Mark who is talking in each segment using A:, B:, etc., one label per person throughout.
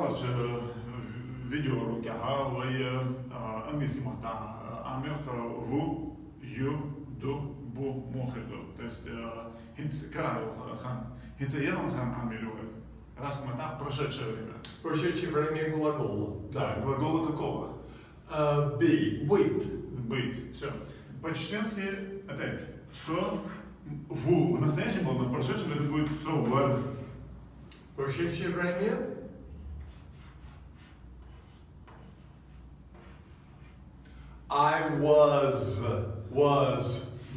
A: برج فيديو روكاها وهي английский مقطع عامل vous, you, du, bu, موخدو. То есть هنت كرايو خان هنت يرون خان عاملوا раз مقطع прошедшее время.
B: Прошедшее время глагола.
A: Да, глагола какого?
B: Be, быть.
A: Быть. Все. По-чеченски опять со в настоящем было, но в прошедшем это будет со в.
B: Прошедшее время. I was.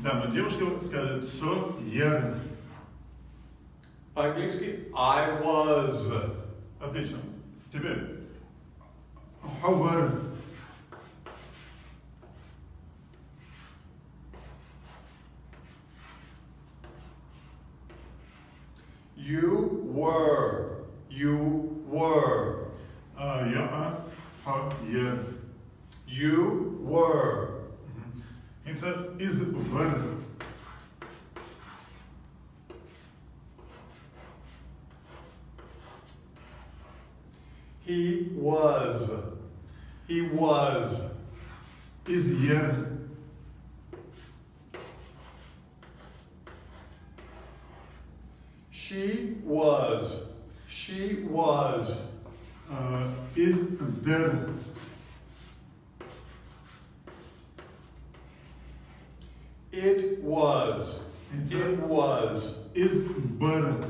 A: Да, но девушка скажет со ер.
B: По-английски I was.
A: Отлично. Теперь however.
B: You were.
A: Я ер.
B: You were.
A: It's is ver.
B: He was.
A: Is yer.
B: She was.
A: Is der.
B: It was.
A: Is ber.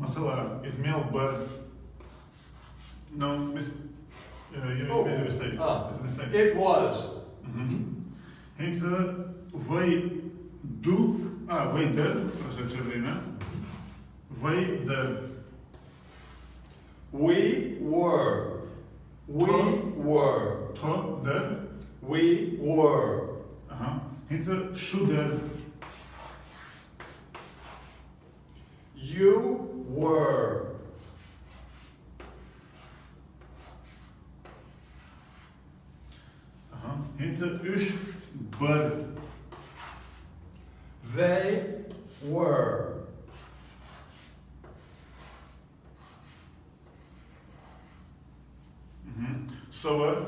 A: Masala is male ber. No, you made a mistake. It's the same.
B: It was.
A: Hence, вы der, прошедшее время. Вы der.
B: We were.
A: To der.
B: We were.
A: Hence, shoulder.
B: You were.
A: Hence, üç ber.
B: They were.
A: Sower.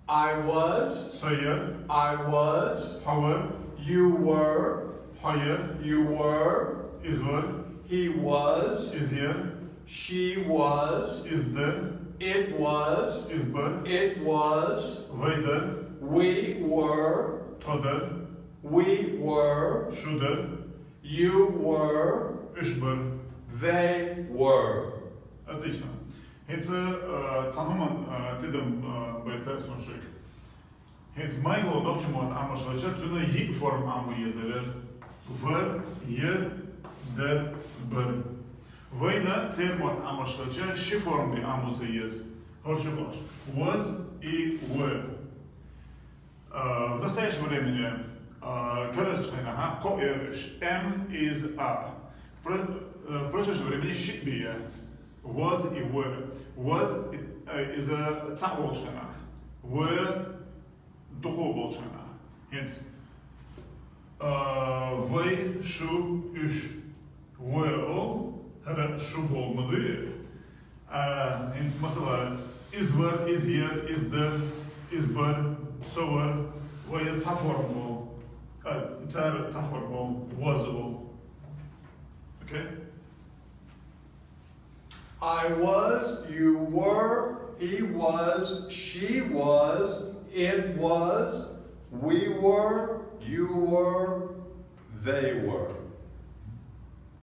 B: I was.
A: Soyer.
B: I was.
A: Hover.
B: You were.
A: Higher.
B: You were.
A: Is ver.
B: He was.
A: Is yer.
B: She was.
A: Is der.
B: It was.
A: Is ber.
B: It was.
A: Вы der.
B: We were.
A: To der.
B: We were.
A: Shoulder.
B: You were.
A: Üç ber.
B: They were.
A: Отлично. Hence, tanımın dedim baytlar sunşuk. Hence, Michael nokçumun amaçlıca tüne yik form amı yazılır. Ver, yer, der, ber. Война термот amaçlıca şi form bir amıcı yaz. Horçu boş. Was и were. В настоящем времени, короче, коэрш, M is a. В прошедшем времени щит бияет. Was и were. Was is a ца волчина. Were духов волчина. Hence, вы, шу, üş. Were all, her шу olmadı. Hence, mesela, is were, is yer, is there, is ber, so were. Ve ța formul. Ța formul, was all. Okay?
B: I was, you were, he was, she was, it was, we were, you were, they were.